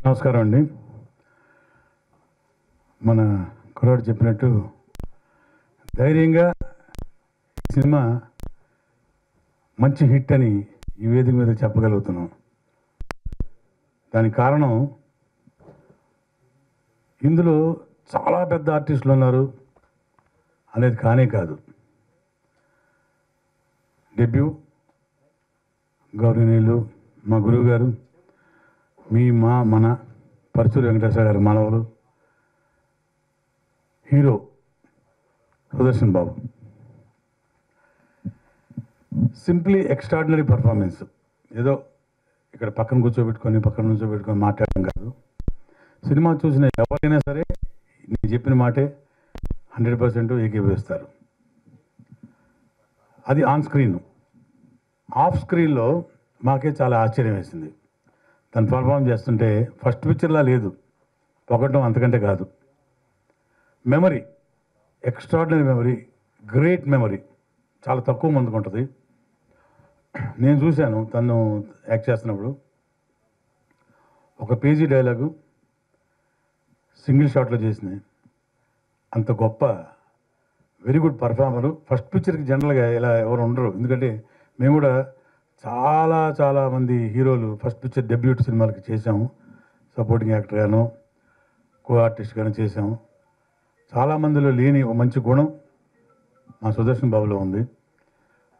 నమస్కారం అండి. మన కుర్రాడు చెప్పినట్టు ధైర్యంగా సినిమా మంచి హిట్ అని ఈ వేదిక మీద చెప్పగలుగుతున్నాం. దానికి కారణం ఇందులో చాలా పెద్ద ఆర్టిస్టులు ఉన్నారు అనేది కానే కాదు. డెబ్యూ గౌరవనీయులు మా గురువు గారు, మన పరుచూరి వెంకటేశ్వర గారి మనవలు hero Sudarshan Babu. Simply extraordinary performance. ఏదో ఇక్కడ పక్కన కూర్చోబెట్టుకొని మాట్లాడడం కాదు. సినిమా చూసిన ఎవరైనా సరే నేను చెప్పిన మాటే 100% ఏకీభవిస్తారు. అది ఆన్ స్క్రీన్. ఆఫ్ స్క్రీన్లో మాకే చాలా ఆశ్చర్యం వేసింది. తను పర్ఫామ్ చేస్తుంటే ఫస్ట్ పిక్చర్లా లేదు, పొగటం అంతకంటే కాదు. Memory, extraordinary memory, great memory చాలా తక్కువ మందికి ఉంటుంది. నేను చూశాను తను యాక్ట్ చేస్తున్నప్పుడు. ఒక పేజీ డైలాగు సింగిల్ షాట్లో చేసింది. అంత గొప్ప వెరీ గుడ్ పర్ఫార్మరు. ఫస్ట్ పిక్చర్కి జనరల్గా ఇలా ఎవరు ఉండరు, ఎందుకంటే మేము కూడా చాలా మంది హీరోలు ఫస్ట్ పిక్చర్ డెబ్యూట్ సినిమాలకి చేసాము. సపోర్టింగ్ యాక్టర్గాను, కో ఆర్టిస్ట్గాను చేసాము. చాలామందిలో లేని ఒక మంచి గుణం మా సుదర్శన్ బాబులో ఉంది.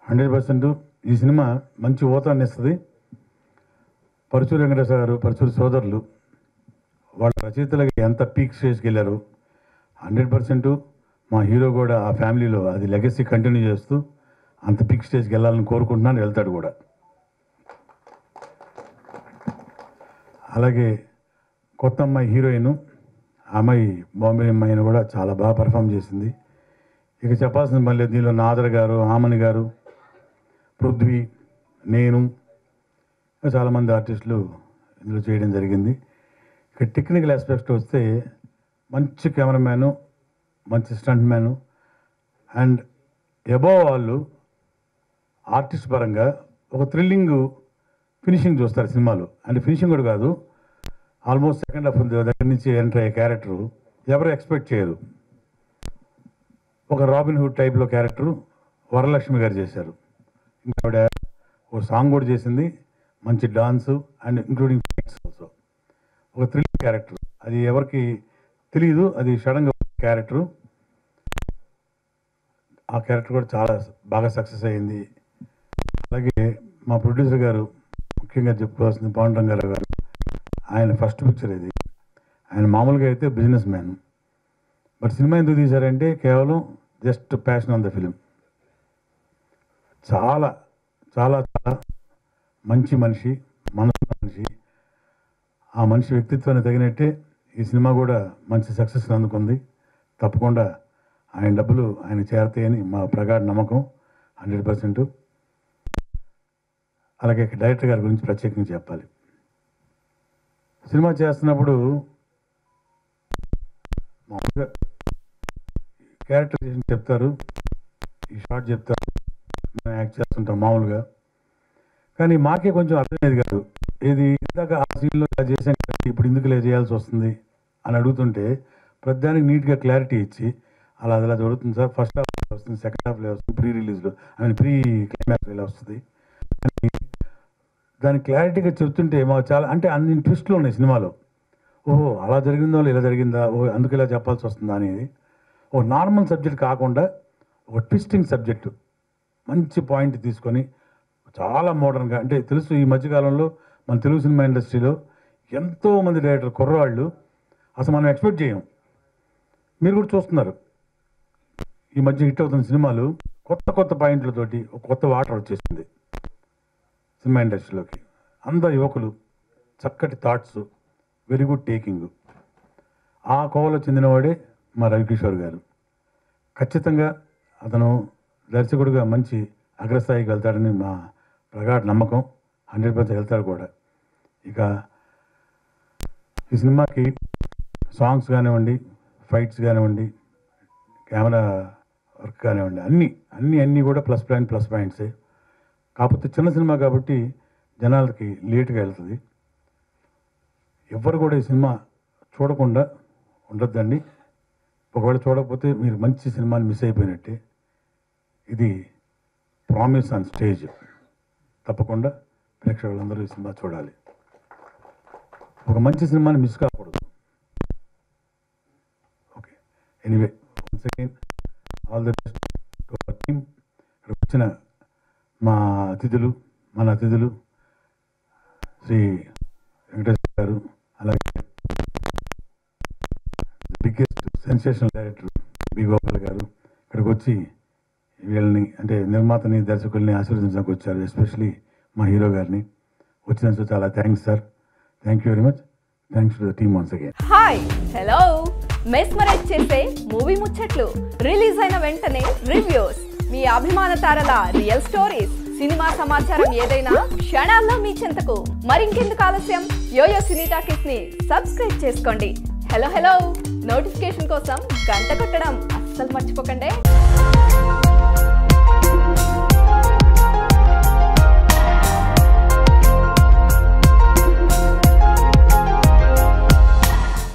100% ఈ సినిమా మంచి ఊతాన్ని ఇస్తుంది. పరుచూరి వెంకటేశ్వర గారు, పరుచూరి సోదరులు వాళ్ళ రచయితలకి ఎంత పీక్ స్టేజ్కి వెళ్ళారు. 100% మా హీరో కూడా ఆ ఫ్యామిలీలో అది లెగసీ కంటిన్యూ చేస్తూ అంత పీక్ స్టేజ్కి వెళ్ళాలని కోరుకుంటున్నాను, వెళ్తాడు కూడా. అలాగే కొత్త అమ్మాయి హీరోయిన్, అమ్మాయి బాంబే అమ్మాయిని కూడా చాలా బాగా పర్ఫామ్ చేసింది. ఇక చెప్పాల్సిన మళ్ళీ దీనిలో నాదర్ గారు, ఆమని గారు, పృథ్వీ, నేను చాలామంది ఆర్టిస్టులు ఇందులో చేయడం జరిగింది. ఇక టెక్నికల్ ఆస్పెక్ట్ వస్తే మంచి కెమెరామ్యాను, మంచి స్టంట్ మ్యాను అండ్ అబోవ్ వాళ్ళు ఆర్టిస్ట్ పరంగా ఒక థ్రిల్లింగ్ ఫినిషింగ్ చూస్తారు సినిమాలో. అంటే ఫినిషింగ్ కూడా కాదు, ఆల్మోస్ట్ సెకండ్ హాఫ్ దగ్గర నుంచి ఎంటర్ అయ్యే క్యారెక్టరు ఎవరు ఎక్స్పెక్ట్ చేయరు. ఒక రాబిన్ హుడ్ టైప్లో క్యారెక్టరు వరలక్ష్మి గారు చేశారు. ఇంకా ఆవిడ ఒక సాంగ్ కూడా చేసింది, మంచి dance and including fights also. ఒక థ్రిల్లింగ్ క్యారెక్టర్, అది ఎవరికి తెలియదు, అది సడన్గా క్యారెక్టరు. ఆ క్యారెక్టర్ కూడా చాలా బాగా సక్సెస్ అయ్యింది. అలాగే మా ప్రొడ్యూసర్ గారు, ముఖ్యంగా చెప్పుకోవాల్సింది పవన్ రంగారావు గారు. ఆయన ఫస్ట్ పిక్చర్ ఇది. ఆయన మామూలుగా అయితే బిజినెస్ మ్యాన్, బట్ సినిమా ఎందుకు తీశారంటే కేవలం just passion on the film. చాలా చాలా చాలా మంచి మనిషి, మనసు మనిషి. ఆ మనిషి వ్యక్తిత్వాన్ని తగినట్టే ఈ సినిమా కూడా మంచి సక్సెస్ అందుకుంది. తప్పకుండా ఆయన డబ్బులు ఆయన చేరతాయని మా ప్రగాఢ నమ్మకం, 100%. అలాగే డైరెక్టర్ గారి గురించి ప్రత్యేకంగా చెప్పాలి. సినిమా చేస్తున్నప్పుడు మామూలుగా క్యారెక్టరైజేషన్ చెప్తారు, ఈ షార్ట్ చెప్తారు, మేము యాక్ట్ చేస్తుంటాం మామూలుగా. కానీ మాకే కొంచెం అర్థమయ్యేది కాదు. ఇది ఇందాక ఆ సీన్లో ఇలా చేసాం కదా, ఇప్పుడు ఇందుకు ఇలా చేయాల్సి వస్తుంది అని అడుగుతుంటే ప్రతిదానికి నీట్గా క్లారిటీ ఇచ్చి అలా జరుగుతుంది సార్, ఫస్ట్ హాఫ్ వస్తుంది, సెకండ్ హాఫ్లో వస్తుంది, ప్రీ రిలీజ్లో ప్రీ క్లైమాక్స్ ఇలా వస్తుంది అని దాని క్లారిటీగా చెప్తుంటే మాకు చాలా, అంటే అన్ని ట్విస్ట్లు ఉన్నాయి సినిమాలో. ఓహో అలా జరిగిందో ఇలా జరిగిందా, ఓహో అందుకు ఇలా చెప్పాల్సి వస్తుందా అనేది. ఓ నార్మల్ సబ్జెక్ట్ కాకుండా ఒక ట్విస్టింగ్ సబ్జెక్టు మంచి పాయింట్ తీసుకొని చాలా మోడర్న్గా, అంటే తెలుసు ఈ మధ్యకాలంలో మన తెలుగు సినిమా ఇండస్ట్రీలో ఎంతోమంది డైరెక్టర్ కుర్రవాళ్ళు అసలు మనం ఎక్స్పెక్ట్ చేయం. మీరు కూడా చూస్తున్నారు ఈ మధ్య హిట్ అవుతున్న సినిమాలు కొత్త పాయింట్లతోటి ఒక కొత్త వాటర్ వచ్చేసింది సినిమా ఇండస్ట్రీలోకి. అందరు యువకులు, చక్కటి థాట్స్, వెరీ గుడ్ టేకింగ్. ఆ కోవలో చెందినవాడే మా రవికిషోర్ గారు. ఖచ్చితంగా అతను దర్శకుడిగా మంచి అగ్రస్థాయికి వెళ్తాడని మా ప్రగాఢ నమ్మకం, 100% వెళ్తాడు కూడా. ఇక ఈ సినిమాకి సాంగ్స్ కానివ్వండి, ఫైట్స్ కానివ్వండి, కెమెరా వర్క్ కానివ్వండి, అన్నీ కూడా ప్లస్ పాయింట్సే. కాకపోతే చిన్న సినిమా కాబట్టి జనాలకి లేటుగా వెళ్తుంది. ఎవరు కూడా ఈ సినిమా చూడకుండా ఉండొద్దండి. ఒకవేళ చూడకపోతే మీరు మంచి సినిమాని మిస్ అయిపోయినట్టే. ఇది ప్రామిస్ ఆన్ స్టేజ్. తప్పకుండా ప్రేక్షకులందరూ ఈ సినిమా చూడాలి. ఒక మంచి సినిమాని మిస్ కాకూడదు. Okay, anyway once again all the best to our team. ఇక్కడ వచ్చిన మన అతిథులు శ్రీ వెంకటేశ్వర గారు, అలాగే biggest sensational director B Gopal గారు ఇక్కడికి వచ్చి వీళ్ళని అంటే నిర్మాతని దర్శకుల్ని ఆశీర్వదించడానికి వచ్చారు. ఎస్పెషలీ మా హీరో గారిని వచ్చినందుకు చాలా thanks sir. Thank you very much. Thanks to the team once again. Hi, hello. Mesmerise చేసే మూవీ ముచ్చట్లు, రిలీజ్ అయిన వెంటనే రివ్యూస్, మీ అభిమాన తారల రియల్ స్టోరీస్, సినిమా సమాచారం ఏదైనా క్షణాల్లో మీ చెంతకు. మరింకెందుకు ఆలస్యం, యోయో సినీ టాకీస్ ని సబ్స్క్రైబ్ చేసుకోండి. హలో నోటిఫికేషన్ కోసం గంట కొట్టడం అస్సలు మర్చిపోకండి.